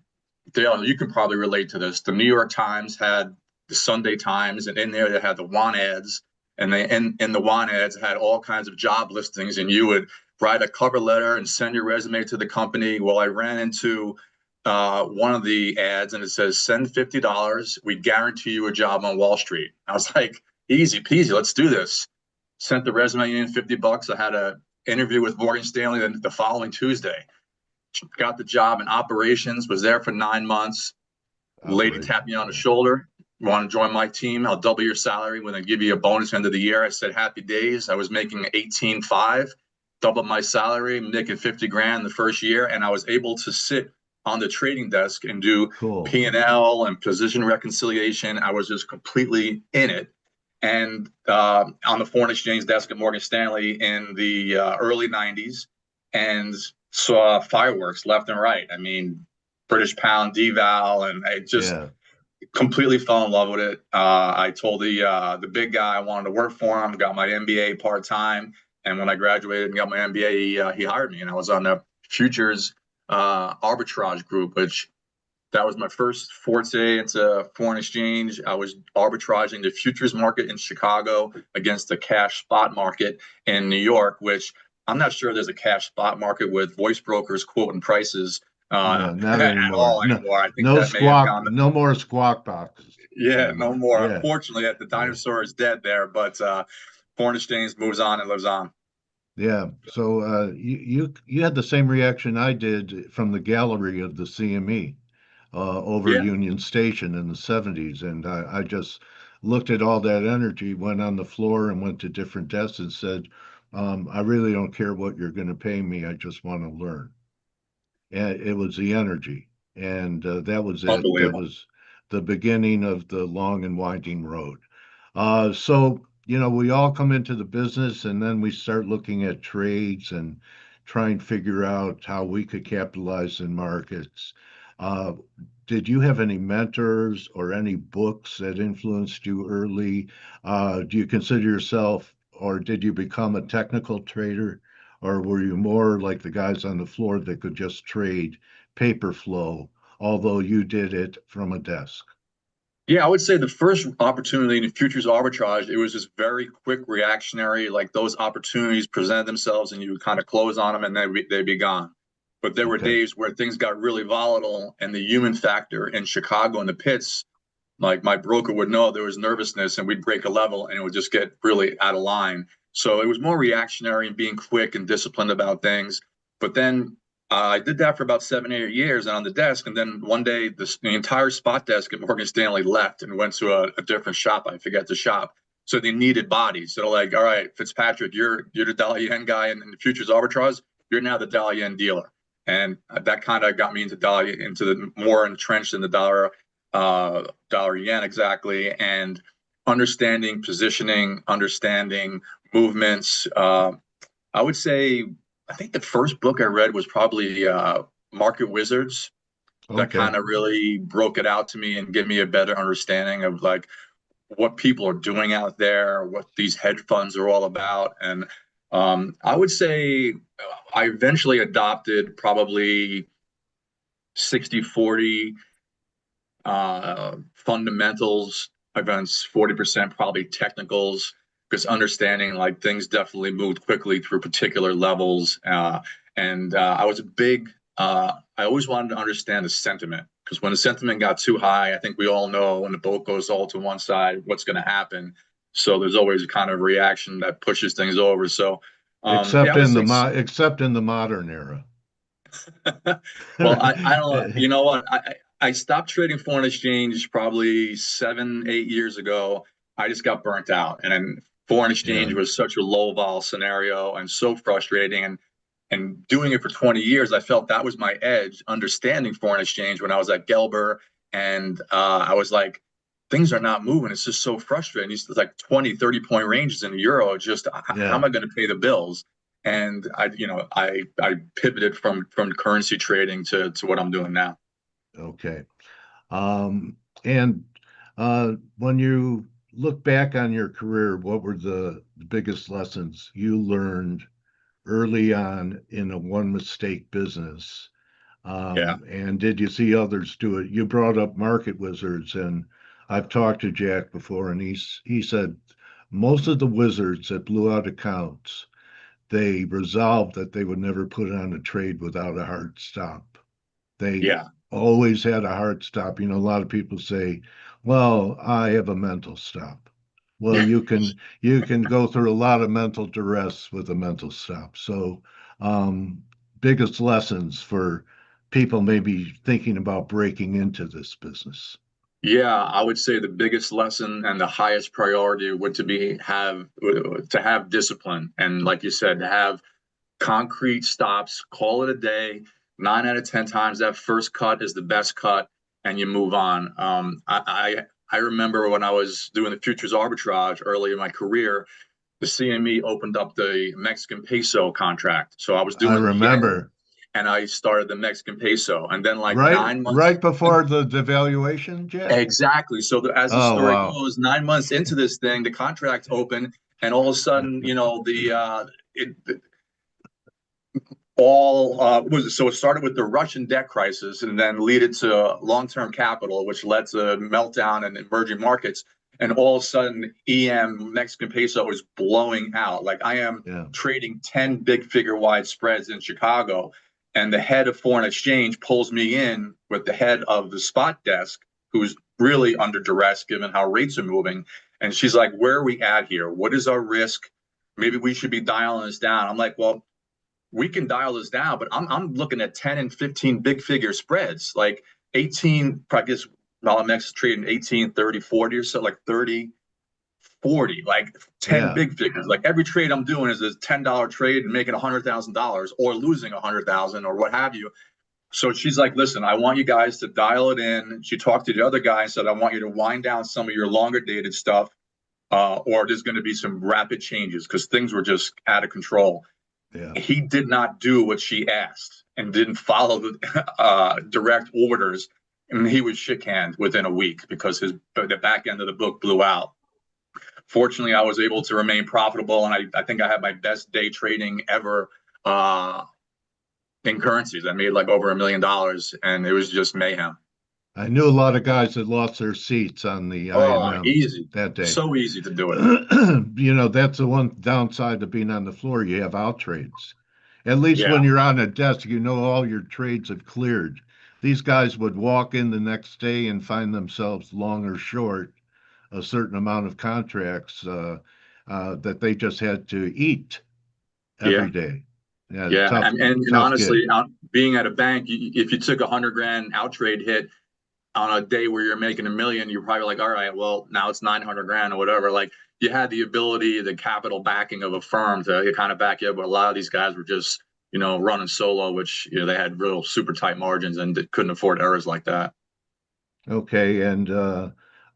Dale, you can probably relate to this. The New York Times had the Sunday Times, and in there they had the want ads, and in the want ads had all kinds of job listings, and you would write a cover letter and send your resume to the company. Well, I ran into one of the ads, and it says, "Send $50. We guarantee you a job on Wall Street." I was like, easy peasy, let's do this. Sent the resume in, $50. I had an interview with Morgan Stanley the following Tuesday. Got the job in operations, was there for 9 months. Lady tapped me on the shoulder. "You want to join my team? I'll double your salary when I give you a bonus end of the year." I said, happy days. I was making 18.5, doubled my salary, making 50 grand the first year. And I was able to sit on the trading desk and do P&L and position reconciliation. I was just completely in it. And on the foreign exchange desk at Morgan Stanley in the early 90s, and saw fireworks left and right. I mean, British pound deval, and I just completely fell in love with it. I told the big guy I wanted to work for him, got my MBA part-time, and when I graduated and got my MBA, he hired me, and I was on the futures arbitrage group, which that was my first forte into foreign exchange. I was arbitraging the futures market in Chicago against the cash spot market in New York, which I'm not sure there's a cash spot market with voice brokers quoting prices not at anymore. all anymore. I think No that may have squawk, gone no more squawk boxes. yeah, no more. Yeah. Unfortunately, the dinosaur is dead there, but foreign exchange moves on and lives on. Yeah. So you had the same reaction I did from the gallery of the CME over Union Station in the 70s. And I just looked at all that energy, went on the floor and went to different desks and said, I really don't care what you're going to pay me. I just want to learn. and it was the energy, and that was it. That Unbelievable. was the beginning of the long and winding road. So, we all come into the business and then we start looking at trades and try and figure out how we could capitalize in markets. Uh, did you have any mentors or any books that influenced you early? Do you consider yourself, or did you become a technical trader, or were you more like the guys on the floor that could just trade paper flow, although you did it from a desk? Yeah, I would say the first opportunity in futures arbitrage, it was just very quick reactionary. Like those opportunities presented themselves and you would kind of close on them and they'd be gone. But there were Okay. days where things got really volatile and the human factor in Chicago in the pits, like my broker would know there was nervousness and we'd break a level and it would just get really out of line. So it was more reactionary and being quick and disciplined about things. But then I did that for about 7 or 8 years on the desk. And then one day the entire spot desk at Morgan Stanley left and went to a different shop. I forget the shop. So they needed bodies. So they're like, all right, Fitzpatrick, you're the dollar yen guy in the futures arbitrage. You're now the dollar yen dealer. And that kind of got me into the more entrenched in the dollar yen exactly, and understanding positioning, understanding movements. I would say, I think the first book I read was probably Market Wizards. That Okay. kind of really broke it out to me and gave me a better understanding of like what people are doing out there, what these hedge funds are all about. And I would say I eventually adopted probably 60-40 fundamentals events, 40% probably technicals, because understanding like things definitely moved quickly through particular levels. And I was a big, I always wanted to understand the sentiment, because when the sentiment got too high, I think we all know when the boat goes all to one side, what's going to happen. So there's always a kind of reaction that pushes things over. So yeah, Except I would in say, except in the modern era. well, I don't, you know what? I stopped trading foreign exchange probably 7, 8 years ago. I just got burnt out. And then foreign exchange Yeah. was such a low vol scenario and so frustrating. And doing it for 20 years, I felt that was my edge, understanding foreign exchange when I was at Gelber. And I was like, things are not moving. It's just so frustrating. These like 20, 30 point ranges in the euro. Just how Yeah. am I going to pay the bills? And I pivoted from currency trading to what I'm doing now. Okay. And when you look back on your career, what were the biggest lessons you learned early on in a one mistake business? Yeah. And did you see others do it? You brought up Market Wizards, and I've talked to Jack before, and he said most of the wizards that blew out accounts, they resolved that they would never put on a trade without a hard stop. They Yeah. always had a hard stop. A lot of people say, "Well, I have a mental stop." Well, you can go through a lot of mental duress with a mental stop. So, biggest lessons for people maybe thinking about breaking into this business. Yeah, I would say the biggest lesson and the highest priority would to have discipline, and like you said, to have concrete stops, call it a day. 9 out of 10 times that first cut is the best cut, and you move on. I remember when I was doing the futures arbitrage early in my career, the CME opened up the Mexican peso contract. So I was I doing yen remember and I started the Mexican peso. And then like right 9 months, right before the devaluation, Jack. exactly. So as the Oh story wow. goes, 9 months into this thing, the contract open, and all of a sudden, it started with the Russian debt crisis and then led to long-term capital, which led to meltdown in emerging markets. And all of a sudden, EM Mexican peso is blowing out. Like I am Yeah. trading 10 big figure wide spreads in Chicago, and the head of foreign exchange pulls me in with the head of the spot desk, who's really under duress given how rates are moving. And she's like, "Where are we at here? What is our risk? Maybe we should be dialing this down." I'm like, "Well, we can dial this down, but I'm looking at 10 and 15 big figure spreads, like 18, I guess Max is trading 18, 30, 40 or so, like 30, 40, like 10 Yeah. big figures. Like every trade I'm doing is a $10 trade and making $100,000 or losing 100,000 or what have you. So she's like, listen, I want you guys to dial it in. She talked to the other guy and said, I want you to wind down some of your longer dated stuff, or there's going to be some rapid changes because things were just out of control. Yeah. He did not do what she asked and didn't follow the direct orders. And he was shit-canned within a week because the back end of the book blew out. Fortunately, I was able to remain profitable, and I think I had my best day trading ever in currencies. I made like over $1 million, and it was just mayhem. I knew a lot of guys that lost their seats on the IMM Easy. that day. So easy to do it. You know, that's the one downside of being on the floor. You have out trades. At least Yeah. when you're on a desk, you know all your trades have cleared. These guys would walk in the next day and find themselves long or short a certain amount of contracts that they just had to eat every day. Yeah, tough, and tough honestly, gig. being at a bank, if you took $100,000 out trade hit on a day where you're making $1 million, you're probably like, all right, well, now it's $900,000 or whatever. Like, you had the ability, the capital backing of a firm to kind of back you up, but a lot of these guys were just, you know, running solo, which, you know, they had real super tight margins and couldn't afford errors like that. Okay, and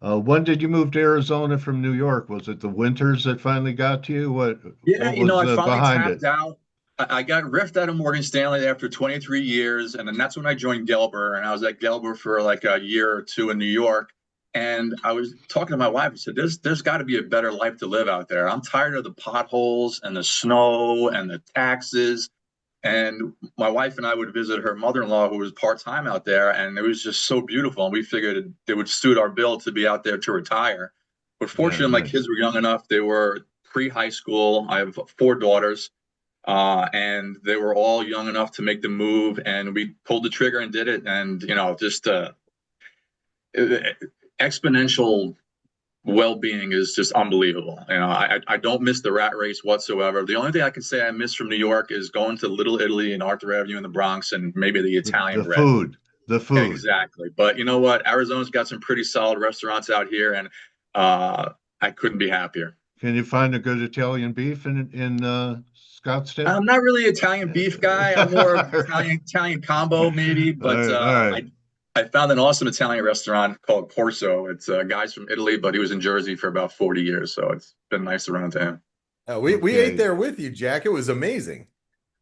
when did you move to Arizona from New York? Was it the winters that finally got to you? What You know, I was finally behind tapped it? out. I got riffed out of Morgan Stanley after 23 years, and then that's when I joined Gelber, and I was at Gelber for like a year or two in New York. And I was talking to my wife. I said, "There's got to be a better life to live out there. I'm tired of the potholes and the snow and the taxes." And my wife and I would visit her mother-in-law, who was part-time out there, and it was just so beautiful. And we figured it would suit our bill to be out there to retire. But fortunately, my kids were young enough; they were pre-high school. I have 4 daughters. And they were all young enough to make the move, and we pulled the trigger and did it. And, you know, just exponential well-being is just unbelievable. You know, I don't miss the rat race whatsoever. The only thing I can say I miss from New York is going to Little Italy and Arthur Avenue in the Bronx, and maybe the Italian bread. The food. Exactly. But you know what? Arizona's got some pretty solid restaurants out here, and I couldn't be happier. Can you find a good Italian beef in Scottsdale? I'm not really an Italian beef guy. I'm more of Italian combo maybe, but I found an awesome Italian restaurant called Corso. It's a guy's from Italy, but he was in Jersey for about 40 years, so it's been nice to run into him. We ate there with you, Jack. It was amazing.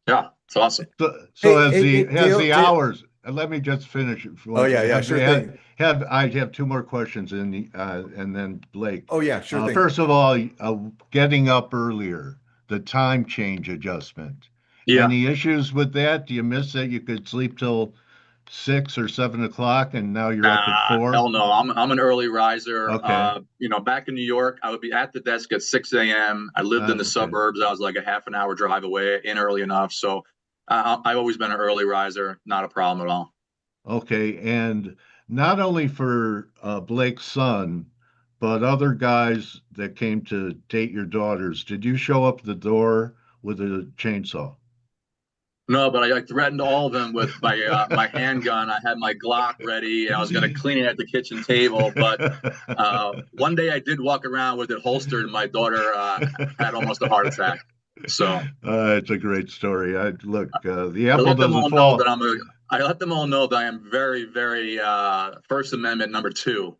Yeah, it's awesome. So has the hours. Let me just finish it. Oh yeah, sure thing. I have 2 more questions, and then Blake. Oh yeah, sure thing. First of all, getting up earlier, the time change adjustment. Yeah. Any issues with that? Do you miss that you could sleep till 6 or 7 o'clock, and now you're up at 4? Hell no, I'm an early riser. Okay. You know, back in New York, I would be at the desk at 6 a.m. I lived in the suburbs. I was like a half an hour drive away, in early enough. So I've always been an early riser, not a problem at all. Okay, and not only for Blake's son, but other guys that came to date your daughters, did you show up the door with a chainsaw? No, but I threatened all of them with my my handgun. I had my Glock ready, and I was going to clean it at the kitchen table. But one day I did walk around with it holstered, and my daughter had almost a heart attack. So it's a great story. The apple doesn't fall. I let them all know that I am very, very First Amendment #2.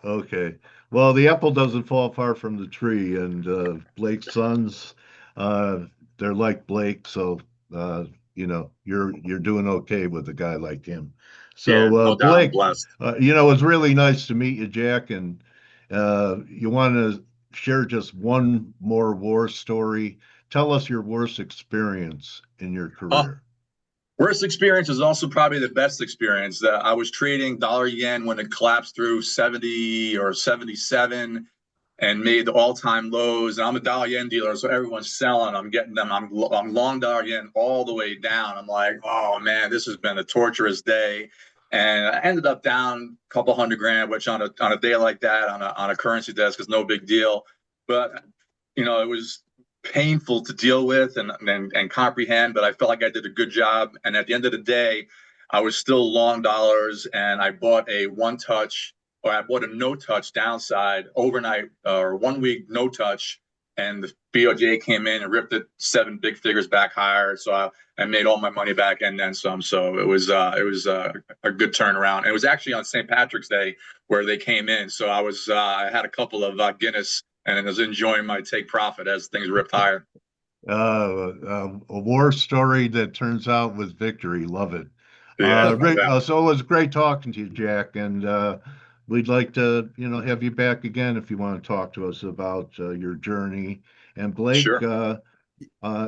Okay. Well, the apple doesn't fall far from the tree, and Blake's sons, they're like Blake, so you know, you're doing okay with a guy like him. So yeah, no Blake, you know, it's really nice to meet you, Jack, and you want to share just one more war story. Tell us your worst experience in your career. Worst experience is also probably the best experience. I was trading dollar yen when it collapsed through 70 or 77 and made the all-time lows. And I'm a dollar yen dealer, so everyone's selling. I'm getting them. I'm long dollar yen all the way down. I'm like, oh man, this has been a torturous day. And I ended up down a couple $100,000, which on a day like that on a currency desk is no big deal. But you know, it was painful to deal with and comprehend, but I felt like I did a good job. And at the end of the day, I was still long dollars, and I bought a no touch downside overnight, or 1 week no touch, and the BOJ came in and ripped it 7 big figures back higher. So I made all my money back and then some. So it was a good turnaround. And it was actually on St. Patrick's Day where they came in. So I had a couple of Guinness and I was enjoying my take profit as things ripped higher. A war story that turns out with victory. Love it. Yeah, Rick, so it was great talking to you, Jack, and we'd like to, have you back again if you want to talk to us about your journey. And Blake, sure.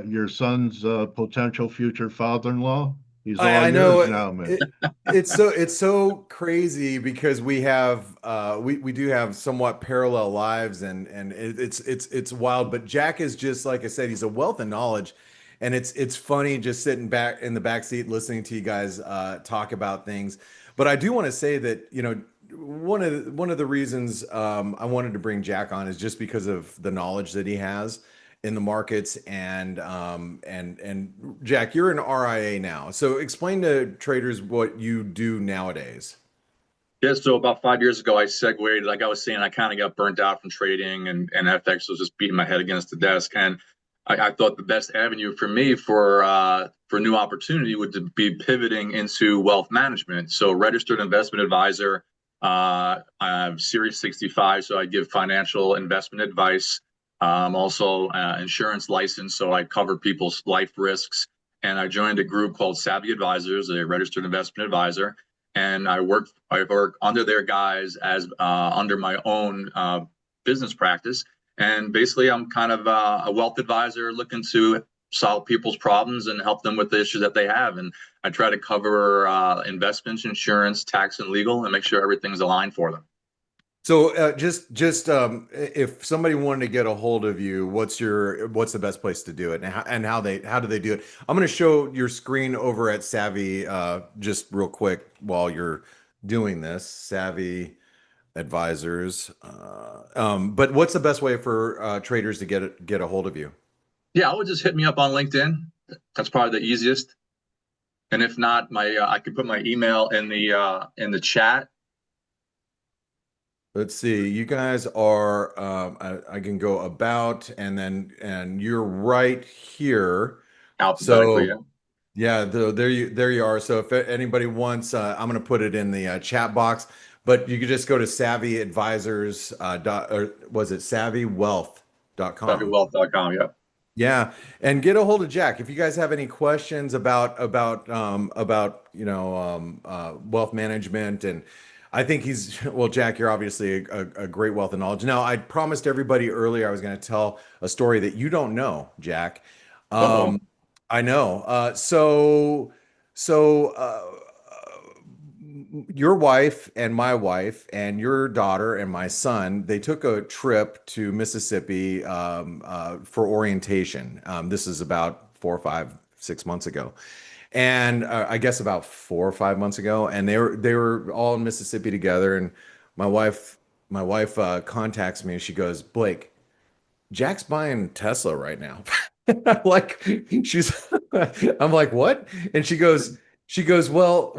Your son's potential future father-in-law, he's all I yours know now, man. it's so crazy because we have we do have somewhat parallel lives and it's wild. But Jack is just like I said, he's a wealth of knowledge, and it's funny just sitting back in the back seat listening to you guys talk about things. But I do want to say that one of the reasons I wanted to bring Jack on is just because of the knowledge that he has in the markets and Jack, you're an RIA now. So explain to traders what you do nowadays. Yeah, so about 5 years ago, I segued. Like I was saying, I kind of got burnt out from trading, and FX was just beating my head against the desk. And I thought the best avenue for me for new opportunity would be pivoting into wealth management. So registered investment advisor, I'm Series 65, so I give financial investment advice. Also insurance license, so I cover people's life risks. And I joined a group called Savvy Advisors, a registered investment advisor. And I work under their guise as under my own business practice. And basically, I'm kind of a wealth advisor looking to solve people's problems and help them with the issues that they have. And I try to cover investments, insurance, tax, and legal, and make sure everything's aligned for them. So just if somebody wanted to get a hold of you, what's the best place to do it, and how do they do it? I'm going to show your screen over at Savvy just real quick while you're doing this. Savvy Advisors, but what's the best way for traders to get a hold of you? Yeah, I would just hit me up on LinkedIn. That's probably the easiest. And if not, I could put my email in the chat. Let's see. You guys are. I can go about, and you're right here. Alphabetically, So yeah, there you are. So if anybody wants, I'm going to put it in the chat box. But you could just go to Savvy Advisors or was it SavvyWealth.com? SavvyWealth.com. Yeah. Yeah, and get a hold of Jack if you guys have any questions about wealth management. And I think Jack, you're obviously a great wealth of knowledge. Now, I promised everybody earlier I was going to tell a story that you don't know, Jack. I know. So your wife and my wife and your daughter and my son, they took a trip to Mississippi for orientation. This is about 4 or 5, 6 months ago. And I guess about 4 or 5 months ago, and they were all in Mississippi together. And my wife contacts me and she goes, "Blake, Jack's buying Tesla right now." Like I'm like, "What?" And she goes, well,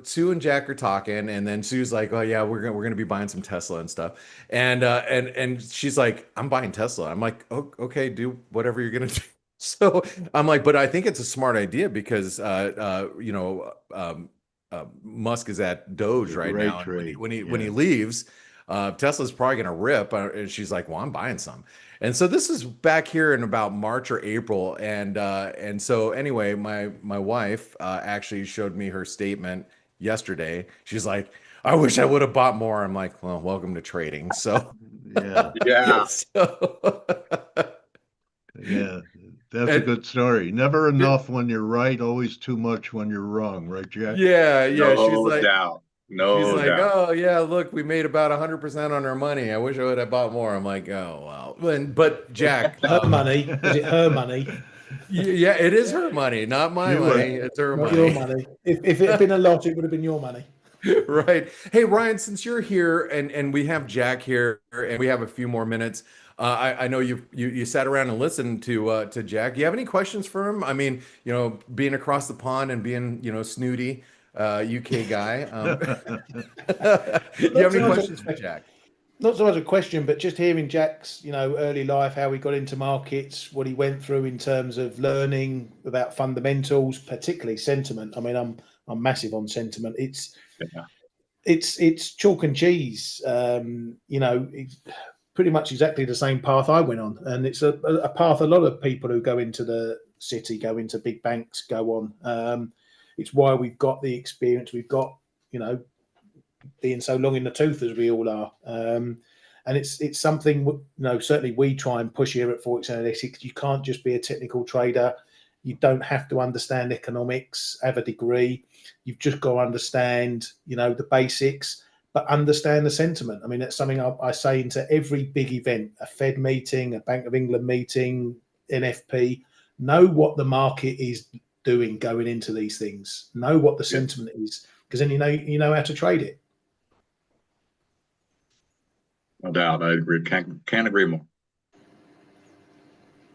Sue and Jack are talking, and then Sue's like, "Oh yeah, we're gonna be buying some Tesla and stuff," and she's like, "I'm buying Tesla." I'm like, "Oh, okay, do whatever you're gonna do." So I'm like, "But I think it's a smart idea because Musk is at Doge right now, and when he leaves, Tesla's probably gonna rip." And she's like, "Well, I'm buying some." And so this is back here in about March or April, and so anyway, my wife actually showed me her statement yesterday. She's like, "I wish I would have bought more." I'm like, "Well, welcome to trading." So yeah. So, Yeah, that's a good story. Never enough when you're right, always too much when you're wrong, right, Jack? yeah. She's No like, doubt. No doubt. "Oh yeah, look, we made about 100% on our money. I wish I would have bought more." I'm like, "Oh well." But Jack, Her money. Is it her money? yeah, it is her money, not my money. It's her Not money. your money. If it had been a lot, it would have been your money. Right. Hey, Ryan, since you're here and we have Jack here and we have a few more minutes, I know you sat around and listened to Jack. Do you have any questions for him? I mean, being across the pond and being, snooty UK guy. Do you have any questions for Jack? not so much a question, but just hearing Jack's, early life, how he got into markets, what he went through in terms of learning about fundamentals, particularly sentiment. I mean, I'm massive on sentiment. It's chalk and cheese. It's pretty much exactly the same path I went on, and it's a path a lot of people who go into the city, go into big banks, go on. It's why we've got the experience we've got, being so long in the tooth as we all are. And it's something, certainly we try and push here at Forex Analytics. You can't just be a technical trader. You don't have to understand economics, have a degree. You've just got to understand, the basics, but understand the sentiment. I mean, that's something I say into every big event, a Fed meeting, a Bank of England meeting, NFP. Know what the market is doing going into these things. Know what the sentiment is, because then you know how to trade it. No doubt, I agree. Can't agree more.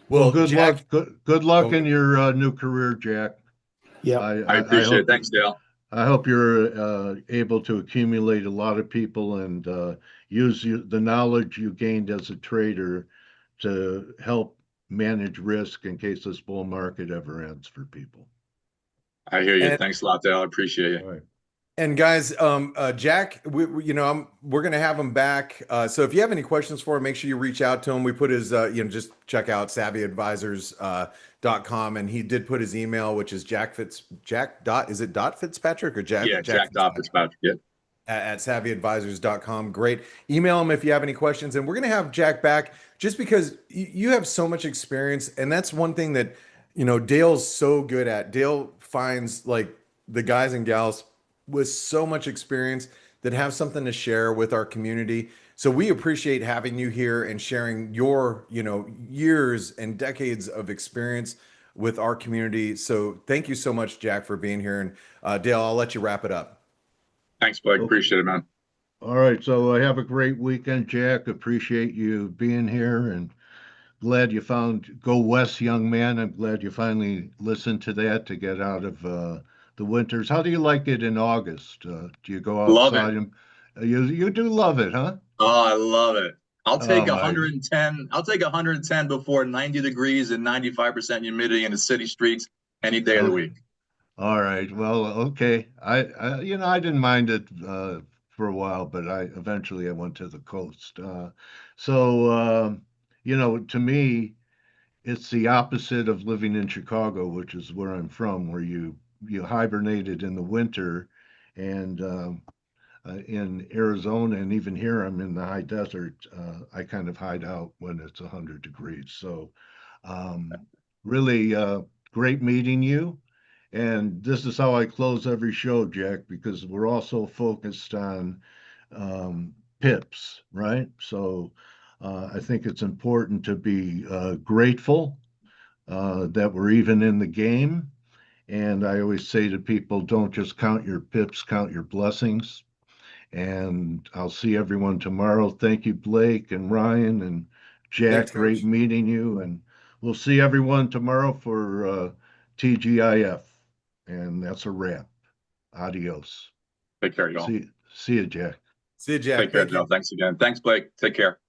Well, good Jack, luck. Good luck in your new career, Jack. Yeah, I appreciate it. Thanks, Dale. I hope you're able to accumulate a lot of people and use the knowledge you gained as a trader to help manage risk in case this bull market ever ends for people. I hear you. Thanks a lot, Dale. I appreciate you. All right. And guys, Jack, we're gonna have him back. So if you have any questions for him, make sure you reach out to him. We put his, just check out savvyadvisors.com, and he did put his email, which is Fitzpatrick or Jack? Yeah, Jack Fitzpatrick. Yeah. At savvyadvisors.com. Great. Email him if you have any questions. And we're going to have Jack back just because you have so much experience. And that's one thing that, Dale's so good at. Dale finds like the guys and gals with so much experience that have something to share with our community. So we appreciate having you here and sharing your, years and decades of experience with our community. So thank you so much, Jack, for being here. And Dale, I'll let you wrap it up. Thanks, Blake. Appreciate it, man. All right. So have a great weekend, Jack. Appreciate you being here and glad you found Go West, young man. I'm glad you finally listened to that to get out of the winters. How do you like it in August? Do you go outside? Love it. You do love it, huh? Oh, I love it. I'll take Oh, 110. I'll take 110 before 90 degrees and 95% humidity in the city streets any day of the week. All right. Well, okay. I didn't mind it for a while, but eventually I went to the coast. To me, it's the opposite of living in Chicago, which is where I'm from, where you hibernated in the winter, and in Arizona and even here, I'm in the high desert. I kind of hide out when it's 100 degrees. So, really great meeting you. And this is how I close every show, Jack, because we're also focused on pips, right? So I think it's important to be grateful that we're even in the game. And I always say to people, don't just count your pips, count your blessings. And I'll see everyone tomorrow. Thank you, Blake and Ryan and Jack. Thanks, great Coach. meeting you. And we'll see everyone tomorrow for TGIF. And that's a wrap. Adios. Take care, y'all. See you, Jack. See you, Jack. Take care, Thank you. Joe. Thanks again. Thanks, Blake. Take care.